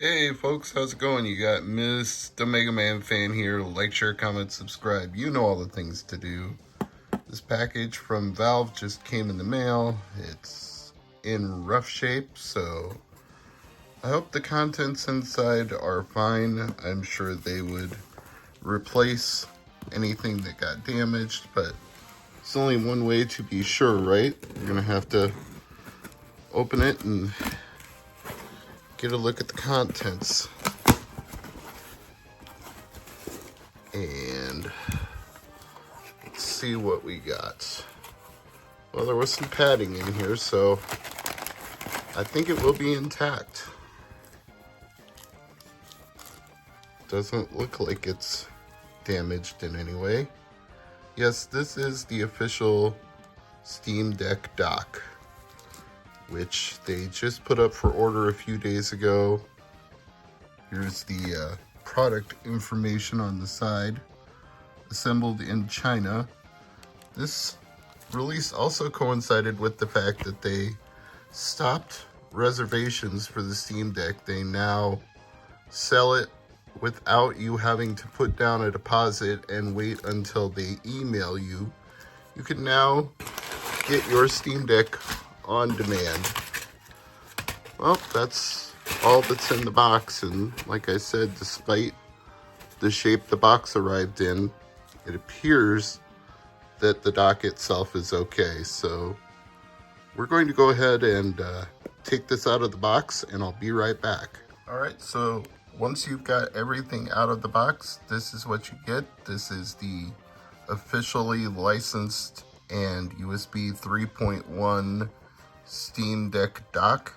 Hey folks, how's it going? You got Mr. MegaManFan here. Like, share, comment, subscribe. You know all the things to do. This package from Valve just came in the mail. It's in rough shape, so I hope the contents inside are fine. I'm sure they would replace anything that got damaged, but it's only one way to be sure, right? You're gonna have to open it and get a look at the contents. And let's see what we got. Well, there was some padding in here, so I think it will be intact. Doesn't look like it's damaged in any way. Yes, this is the official Steam Deck dock, which they just put up for order a few days ago. Here's the product information on the side. Assembled in China. This release also coincided with the fact that they stopped reservations for the Steam Deck. They now sell it without you having to put down a deposit and wait until they email you. You can now get your Steam Deck on demand. Well, that's all that's in the box, and like I said, despite the shape the box arrived in, it appears that the dock itself is okay. So we're going to go ahead and take this out of the box, and I'll be right back. All right, so once you've got everything out of the box, this is what you get. This is the officially licensed and USB 3.1 Steam Deck dock.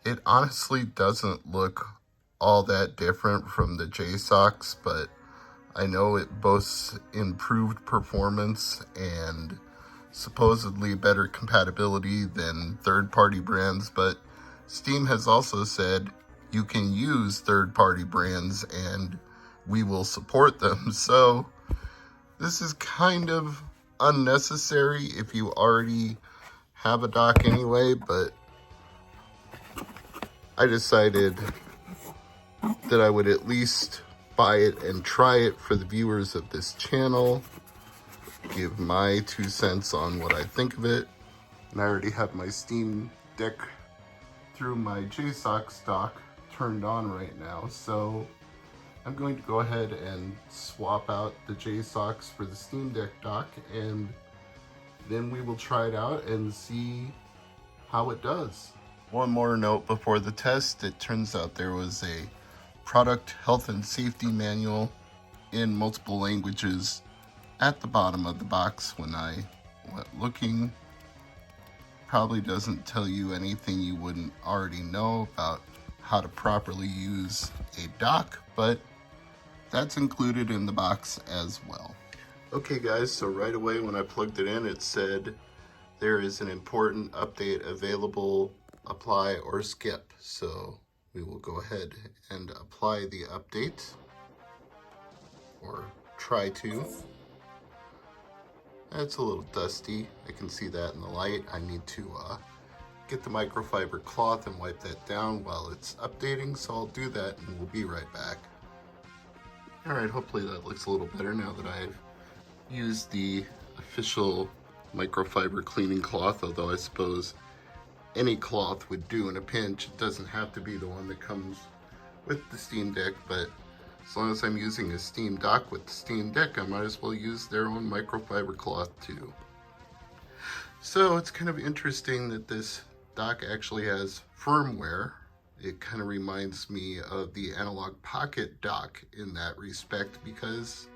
It honestly doesn't look all that different from the JSOCs, but I know it boasts improved performance and supposedly better compatibility than third-party brands, but Steam has also said you can use third-party brands and we will support them. So this is kind of unnecessary if you already have a dock anyway, but I decided that I would at least buy it and try it for the viewers of this channel, give my 2 cents on what I think of it. And I already have my Steam Deck through my JSOCs dock turned on right now, so I'm going to go ahead and swap out the JSOCs for the Steam Deck dock, and then we will try it out and see how it does. One more note before the test: it turns out there was a product health and safety manual in multiple languages at the bottom of the box when I went looking. Probably doesn't tell you anything you wouldn't already know about how to properly use a dock, but that's included in the box as well. Okay guys, so right away when I plugged it in, it said there is an important update available, apply or skip. So we will go ahead and apply the update, or try to. It's a little dusty. I can see that in the light. I need to get the microfiber cloth and wipe that down while it's updating, so I'll do that and we'll be right back. Alright, hopefully that looks a little better now that I've used the official microfiber cleaning cloth, although I suppose any cloth would do in a pinch. It doesn't have to be the one that comes with the Steam Deck, but as long as I'm using a Steam dock with the Steam Deck, I might as well use their own microfiber cloth too. So it's kind of interesting that this dock actually has firmware. It kind of reminds me of the Analog Pocket dock in that respect, because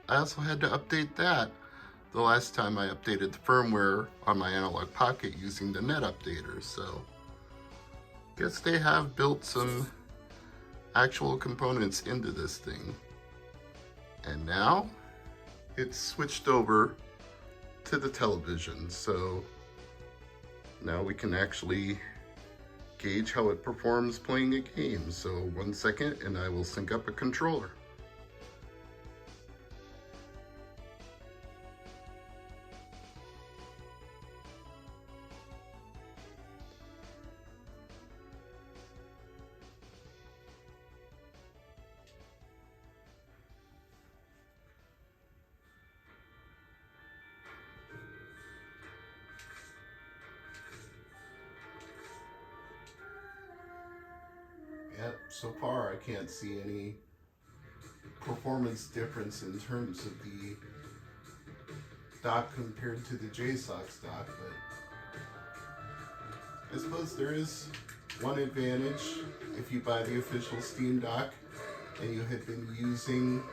I also had to update that the last time I updated the firmware on my Analog Pocket using the net updater. So guess they have built some actual components into this thing. And now it's switched over to the television, so now we can actually gauge how it performs playing a game. So 1 second and I will sync up a controller. Yep, so far I can't see any performance difference in terms of the dock compared to the JSOX dock, but I suppose there is one advantage if you buy the official Steam dock and you had been using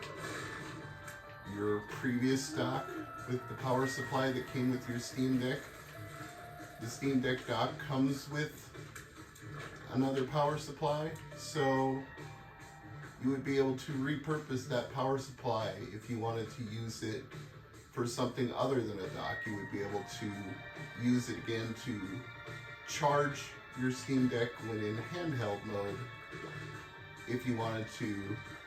your previous dock with the power supply that came with your Steam Deck. The Steam Deck dock comes with another power supply, so you would be able to repurpose that power supply if you wanted to use it for something other than a dock. You would be able to use it again to charge your Steam Deck when in handheld mode if you wanted to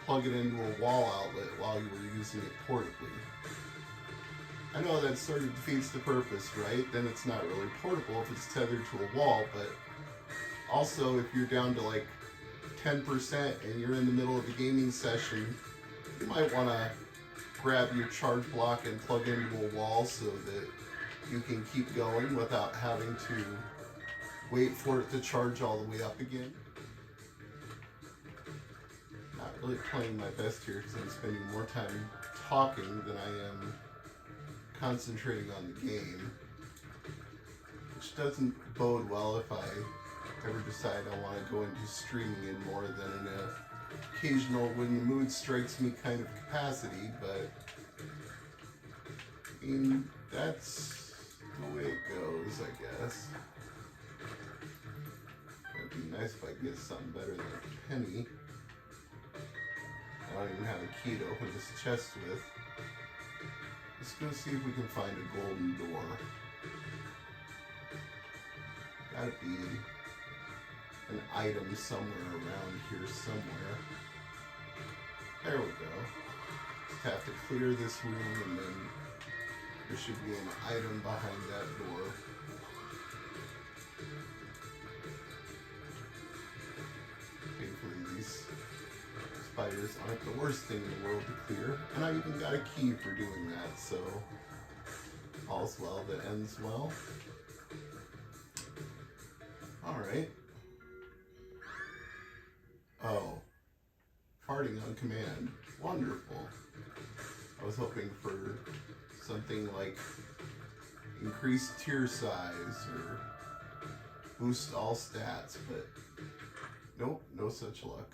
plug it into a wall outlet while you were using it portably. I know that sort of defeats the purpose, right? Then it's not really portable if it's tethered to a wall, but also if you're down to like 10% and you're in the middle of a gaming session, you might want to grab your charge block and plug into a wall so that you can keep going without having to wait for it to charge all the way up again. Not really playing my best here because I'm spending more time talking than I am concentrating on the game, which doesn't bode well if I ever decide I want to go into streaming in more than an occasional when the mood strikes me kind of capacity, but I mean, that's the way it goes, I guess. It'd be nice if I could get something better than a penny. I don't even have a key to open this chest with. Let's go see if we can find a golden door. Gotta be an item somewhere around here somewhere. There we go. Just have to clear this room and then there should be an item behind that door. Thankfully these spiders aren't the worst thing in the world to clear, and I even got a key for doing that, so all's well that ends well. Alright. Oh. Farting on command. Wonderful. I was hoping for something like increased tier size or boost all stats, but nope, no such luck.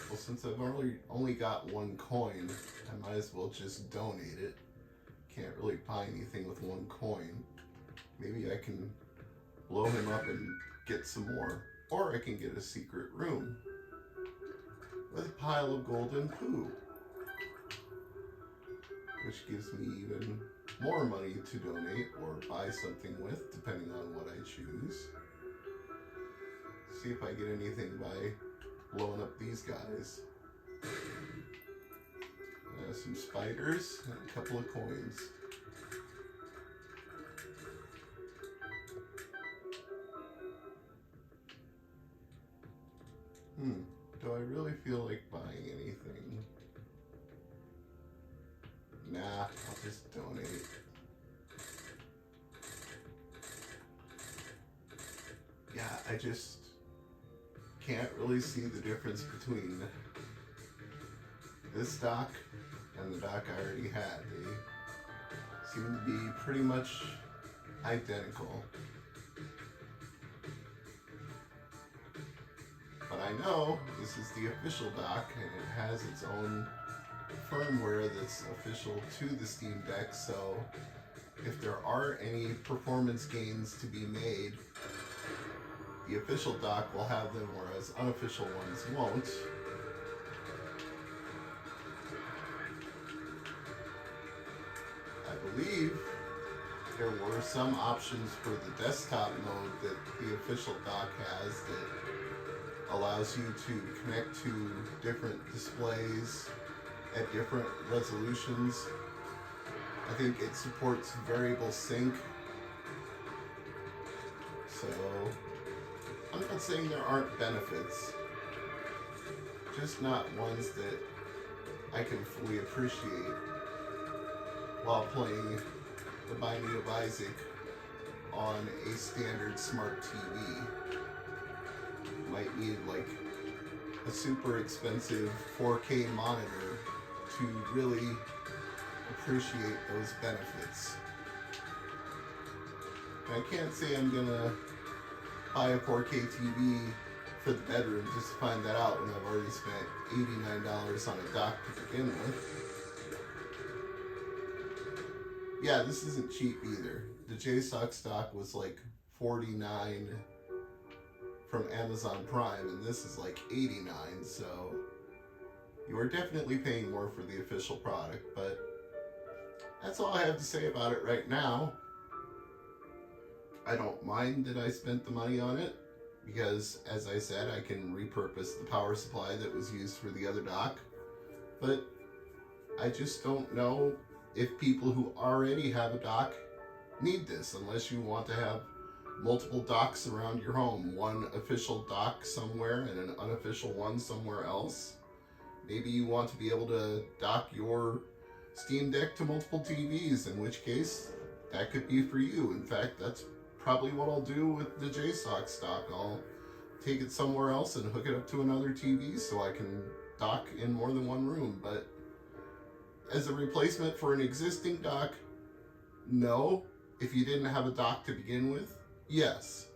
Well, since I've only got one coin, I might as well just donate it. Can't really buy anything with one coin. Maybe I can blow him up and get some more. Or I can get a secret room with a pile of golden poo, which gives me even more money to donate or buy something with, depending on what I choose. See if I get anything by blowing up these guys. Some spiders and a couple of coins. Do I really feel like buying anything? Nah, I'll just donate. Yeah, I just can't really see the difference between this dock and the dock I already had. They seem to be pretty much identical. But I know this is the official dock and it has its own firmware that's official to the Steam Deck, so if there are any performance gains to be made, the official dock will have them, whereas unofficial ones won't. I believe there were some options for the desktop mode that the official dock has that allows you to connect to different displays at different resolutions. I think it supports variable sync. So I'm not saying there aren't benefits, just not ones that I can fully appreciate while playing The Binding of Isaac on a standard smart TV. You might need like a super expensive 4K monitor to really appreciate those benefits. I can't say I'm gonna buy a 4K TV for the bedroom just to find that out when I've already spent $89 on a dock to begin with. Yeah, this isn't cheap either. The JSOX dock was like $49 from Amazon Prime, and this is like $89, so you are definitely paying more for the official product, but that's all I have to say about it right now. I don't mind that I spent the money on it, because as I said, I can repurpose the power supply that was used for the other dock, but I just don't know if people who already have a dock need this, unless you want to have multiple docks around your home, one official dock somewhere and an unofficial one somewhere else. Maybe you want to be able to dock your Steam Deck to multiple TVs, in which case that could be for you. In fact, that's probably what I'll do with the JSOX dock. I'll take it somewhere else and hook it up to another TV so I can dock in more than one room. But as a replacement for an existing dock, no. If you didn't have a dock to begin with, yes.